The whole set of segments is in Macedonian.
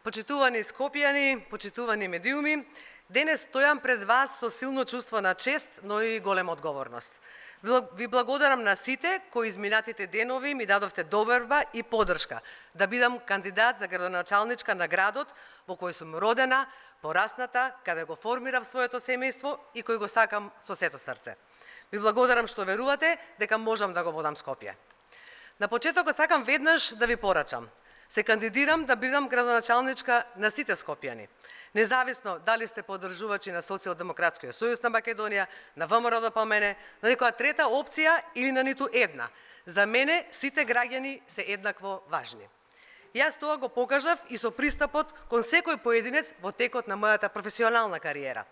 Почитувани Скопјани, почитувани медиуми, денес стојам пред вас со силно чувство на чест, но и голема одговорност. Ви благодарам на сите кои изминатите денови ми дадовте доверба и поддршка да бидам кандидат за градоначалничка на градот во кој сум родена, порасната, каде го формирав своето семејство и кој го сакам со сето срце. Ви благодарам што верувате дека можам да го водам Скопје. На почетокот сакам веднаш да ви порачам. Се кандидирам да бидам градоначалничка на сите скопјани. Независно дали сте поддржувачи на Социјалдемократскиот сојуз на Македонија, на ВМРО-ДПМН, на некоја трета опција или на ниту една. За мене сите граѓани се еднакво важни. Јас тоа го покажав и со пристапот кон секој поединец во текот на мојата професионална кариера.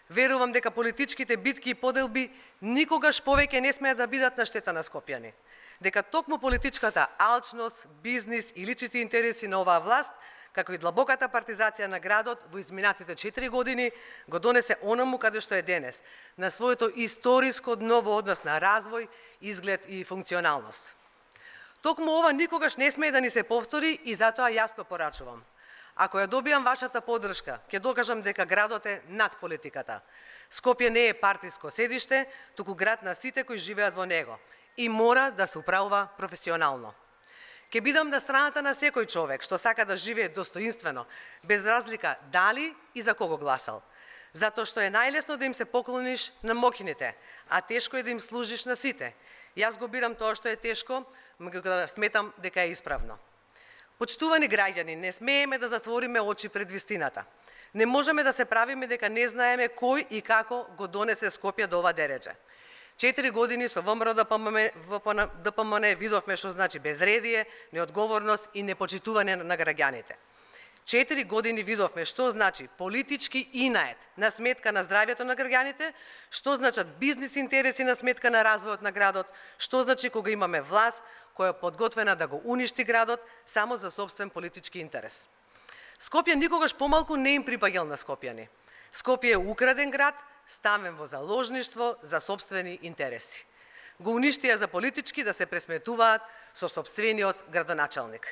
Верувам дека политичките битки и поделби никогаш повеќе не смеат да бидат на штета на скопјани. Дека токму политичката алчност, бизнис и личните интереси на оваа власт, како и длабоката партизација на градот во изминатите 4 години, го донесе онаму каде што е денес, на своето историско дно во однос на развој, изглед и функционалност. Токму ова никогаш не смее да ни се повтори и затоа јасно порачувам. Ако ја добијам вашата поддршка, ќе докажам дека градот е над политиката. Скопје не е партиско седиште, туку град на сите кои живеат во него и мора да се управува професионално. Ке бидам на страната на секој човек што сака да живее достоинствено, без разлика дали и за кого гласал. Затоа што е најлесно да им се поклониш на мокините, а тешко е да им служиш на сите. Јас го бирам тоа што е тешко, меѓутоа сметам дека е исправно. Почитувани граѓани, не смееме да затвориме очи пред вистината. Не можеме да се правиме дека не знаеме кој и како го донесе Скопје до ова дередже. 4 години со ВМРО-ДПМН видовме што значи безредие, неодговорност и непочитување на граѓаните. 4 години видовме што значи политички инает на сметка на здравјето на граѓаните, што значат бизнис интереси на сметка на развојот на градот, што значи кога имаме власт која е подготвена да го уништи градот само за сопствен политички интерес. Скопје никогаш помалку не им припаѓал на скопјани. Скопје е украден град, ставен во заложништво за сопствени интереси. Го уништија за политички да се пресметуваат со сопствениот градоначалник.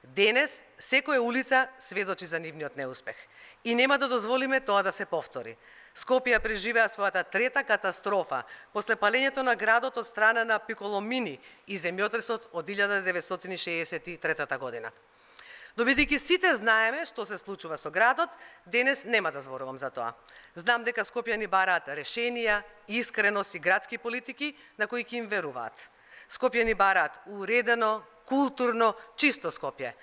Денес, секоја улица сведочи за нивниот неуспех. И нема да дозволиме тоа да се повтори. Скопје преживеа својата трета катастрофа после палењето на градот од страна на Пиколомини и земјотресот од 1963 година. Добедејќи сите знаеме што се случува со градот, денес нема да зборувам за тоа. Знам дека скопјани бараат решенија, искреност и градски политики на кои ќе им веруваат. Скопјани бараат уредено, културно, чисто Скопје.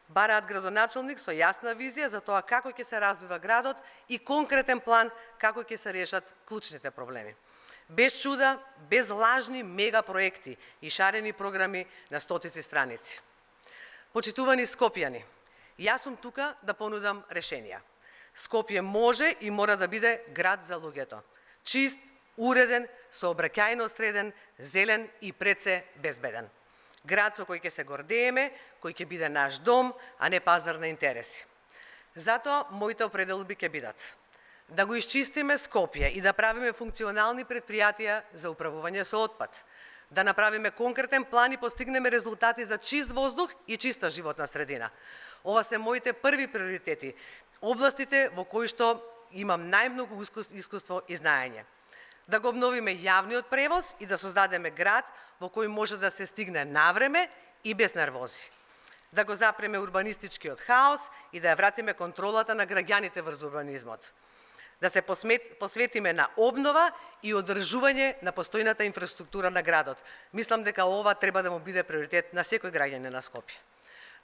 Бараат градоначалник со јасна визија за тоа како ќе се развива градот и конкретен план како ќе се решат клучните проблеми. Без чуда, без лажни мегапроекти и шарени програми на стотици страници. Почитувани скопјани, јас сум тука да понудам решенија. Скопје може и мора да биде град за луѓето. Чист, уреден, сообраќајно среден, зелен и пред се безбеден. Град со кој ќе се гордееме, кој ќе биде наш дом, а не пазар на интереси. Затоа моите определби ќе бидат да го исчистиме Скопје и да правиме функционални предпријатија за управување со отпад, да направиме конкретен план и постигнеме резултати за чист воздух и чиста животна средина. Ова се моите први приоритети, областите во кои што имам најмногу искуство и знаење. Да го обновиме јавниот превоз и да создадеме град во кој може да се стигне навреме и без нервози. Да го запреме урбанистичкиот хаос и да ја вратиме контролата на граѓаните врз урбанизмот. Да се посветиме на обнова и одржување на постојната инфраструктура на градот. Мислам дека ова треба да му биде приоритет на секој граѓанин на Скопје.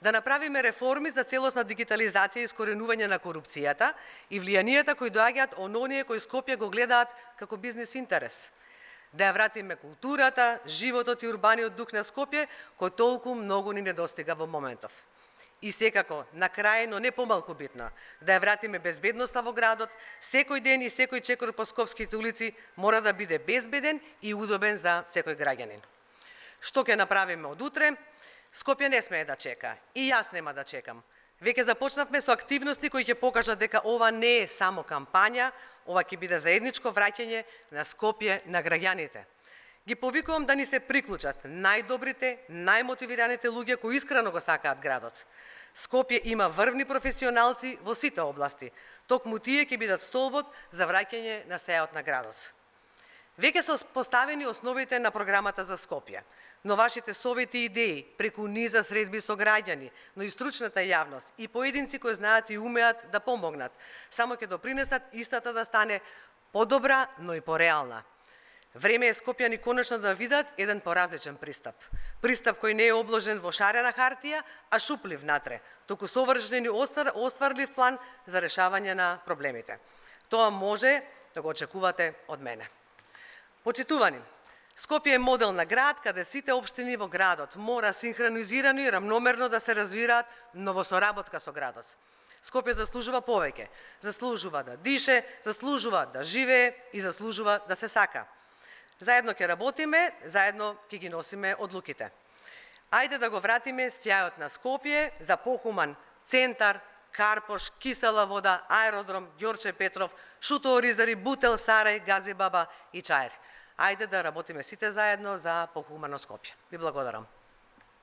Да направиме реформи за целосна дигитализација и искоренување на корупцијата и влијанијата кои доаѓаат од оние кои Скопје го гледаат како бизнис интерес. Да ја вратиме културата, животот и урбаниот дух на Скопје, кој толку многу ни недостига во моментов. И секако, на крај, но не помалку битно, да ја вратиме безбедноста во градот, секој ден и секој чекор по скопските улици мора да биде безбеден и удобен за секој граѓанин. Што ќе направиме од утре? Скопје не смее да чека и јас нема да чекам. Веќе започнавме со активности кои ќе покажат дека ова не е само кампања, ова ќе биде заедничко враќање на Скопје на граѓаните. Ги повикувам да ни се приклучат најдобрите, најмотивираните луѓе кои искрено го сакаат градот. Скопје има врвни професионалци во сите области. Токму тие ќе бидат столбот за враќање на сејот на градот. Веќе се поставени основите на програмата за Скопје, но вашите совети и идеи преку низа средби со граѓани, но и стручната јавност и поединци кои знаат и умеат да помогнат, само ќе допринесат истата да стане подобра, но и пореална. Време е скопјани конечно да видат еден поразличен пристап. Пристап кој не е обложен во шарена хартија, а шуплив внатре, туку совршен и остварлив план за решавање на проблемите. Тоа може да го очекувате од мене. Почитувани, Скопје е модел на град каде сите општини во градот мора синхронизирано и рамномерно да се развираат, но во соработка со градот. Скопје заслужува повеќе, заслужува да дише, заслужува да живее и заслужува да се сака. Заедно ќе работиме, заедно ќе ги носиме одлуките. Ајде да го вратиме сјајот на Скопје за похуман центар, Карпош, кисела вода, аеродром, Ѓорче Петров, Шутооризари, Бутел, Сарај, Газибаба и Чаир. Ајде да работиме сите заедно за похумано Скопје. Ви благодарам.